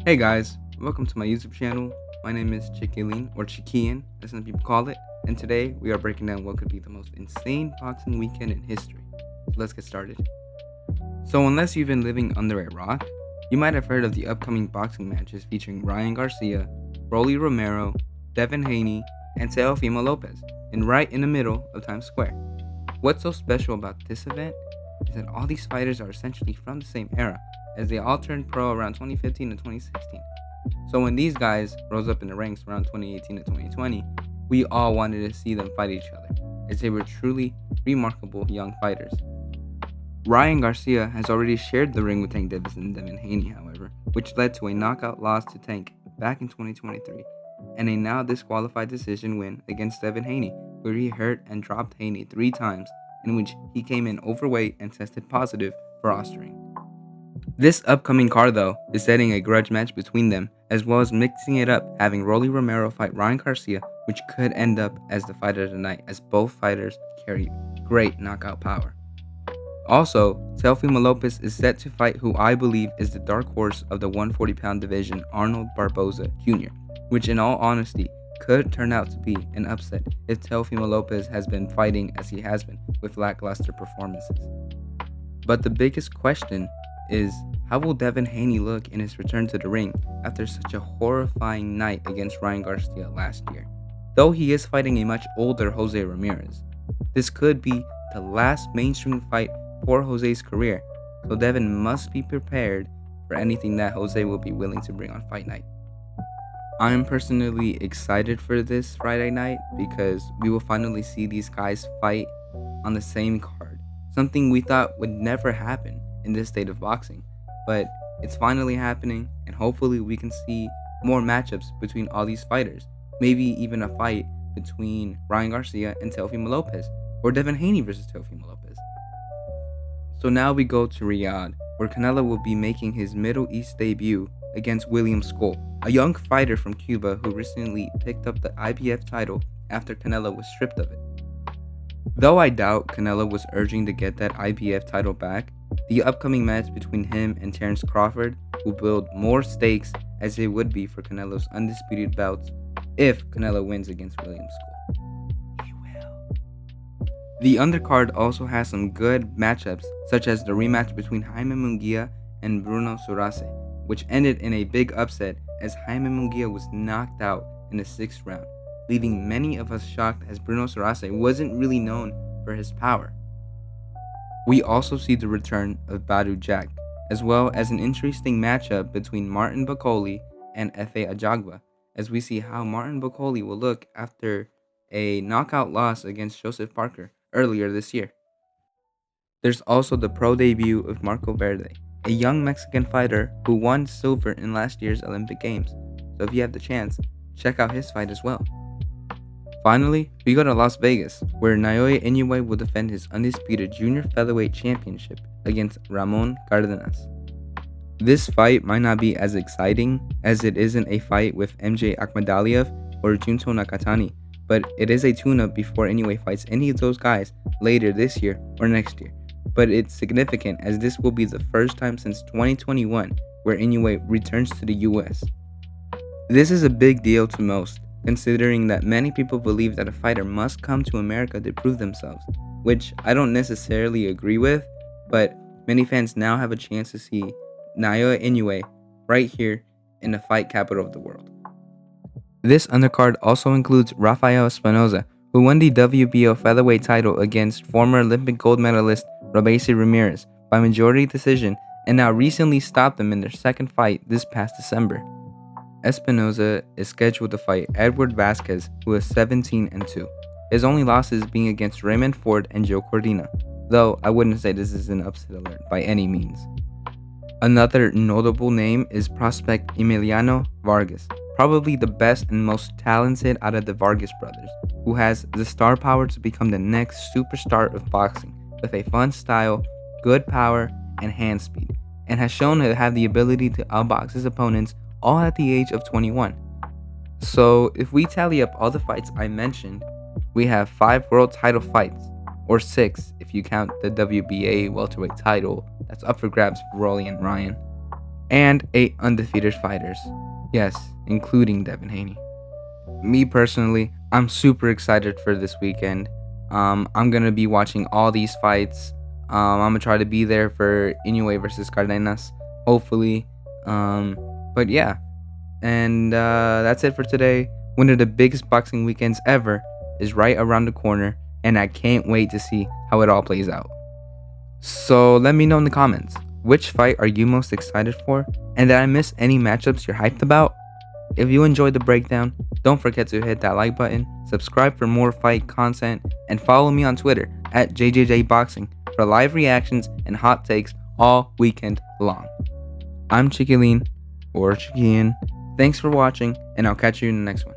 Hey guys, welcome to my YouTube channel. My name is Chiquilin, or Chiquilin as some people call it, and today we are breaking down what could be the most insane boxing weekend in history. So let's get started. So unless you've been living under a rock, you might have heard of the upcoming boxing matches featuring Ryan Garcia, Rolly Romero, Devin Haney, and Teofimo Lopez, and right in the middle of Times Square. What's so special about this event is that all these fighters are essentially from the same era, as they all turned pro around 2015 to 2016. So when these guys rose up in the ranks around 2018 to 2020, we all wanted to see them fight each other, as they were truly remarkable young fighters. Ryan Garcia has already shared the ring with Tank Davis and Devin Haney, however, which led to a knockout loss to Tank back in 2023, and a now disqualified decision win against Devin Haney, where he hurt and dropped Haney 3 times, in which he came in overweight and tested positive for ostering. This upcoming card, though, is setting a grudge match between them, as well as mixing it up, having Rolly Romero fight Ryan Garcia, which could end up as the fight of the night, as both fighters carry great knockout power. Also, Teofimo Lopez is set to fight who I believe is the dark horse of the 140-pound division, Arnold Barboza Jr., which in all honesty could turn out to be an upset if Teofimo Lopez has been fighting as he has been, with lackluster performances. But the biggest question is, how will Devin Haney look in his return to the ring after such a horrifying night against Ryan Garcia last year? Though he is fighting a much older Jose Ramirez, this could be the last mainstream fight for Jose's career, so Devin must be prepared for anything that Jose will be willing to bring on fight night. I am personally excited for this Friday night because we will finally see these guys fight on the same card, something we thought would never happen in this state of boxing, but it's finally happening, and hopefully we can see more matchups between all these fighters, maybe even a fight between Ryan Garcia and Teofimo Lopez, or Devin Haney versus Teofimo Lopez. So now we go to Riyadh, where Canelo will be making his Middle East debut against William Skull, a young fighter from Cuba who recently picked up the IBF title after Canelo was stripped of it. Though I doubt Canelo was urging to get that IBF title back, the upcoming match between him and Terence Crawford will build more stakes as it would be for Canelo's undisputed belts if Canelo wins against William Skull. He will. The undercard also has some good matchups, such as the rematch between Jaime Munguia and Bruno Surace, which ended in a big upset as Jaime Munguia was knocked out in the 6th round, leaving many of us shocked as Bruno Surace wasn't really known for his power. We also see the return of Badu Jack, as well as an interesting matchup between Martin Bakole and Efe Ajagba, as we see how Martin Bakole will look after a knockout loss against Joseph Parker earlier this year. There's also the pro debut of Marco Verde, a young Mexican fighter who won silver in last year's Olympic Games, so if you have the chance, check out his fight as well. Finally, we go to Las Vegas, where Naoya Inoue will defend his undisputed junior featherweight championship against Ramon Cardenas. This fight might not be as exciting as it isn't a fight with MJ Akhmadaliev or Junto Nakatani, but it is a tune-up before Inoue fights any of those guys later this year or next year. But it's significant as this will be the first time since 2021 where Inoue returns to the US. This is a big deal to most, considering that many people believe that a fighter must come to America to prove themselves, which I don't necessarily agree with, but many fans now have a chance to see Naoya Inoue right here in the fight capital of the world. This undercard also includes Rafael Espinoza, who won the WBO featherweight title against former Olympic gold medalist Robeisy Ramirez by majority decision, and now recently stopped them in their second fight this past December. Espinoza is scheduled to fight Edward Vasquez, who is 17-2. His only losses being against Raymond Ford and Joe Cordina, though I wouldn't say this is an upset alert by any means. Another notable name is prospect Emiliano Vargas, probably the best and most talented out of the Vargas brothers, who has the star power to become the next superstar of boxing, with a fun style, good power, and hand speed, and has shown to have the ability to outbox his opponents all at the age of 21. So if we tally up all the fights I mentioned, we have 5 world title fights, or 6 if you count the WBA welterweight title that's up for grabs for Rolly and Ryan. and 8 undefeated fighters. Yes, including Devin Haney. Me personally, I'm super excited for this weekend. I'm gonna be watching all these fights. I'm gonna try to be there for Inoue versus Cardenas, hopefully. But yeah, and that's it for today. One of the biggest boxing weekends ever is right around the corner, and I can't wait to see how it all plays out. So let me know in the comments, which fight are you most excited for? And did I miss any matchups you're hyped about? If you enjoyed the breakdown, don't forget to hit that like button, subscribe for more fight content, and follow me on Twitter at JJJBoxing for live reactions and hot takes all weekend long. I'm Chiquilin, or Chiquilin. Thanks for watching, and I'll catch you in the next one.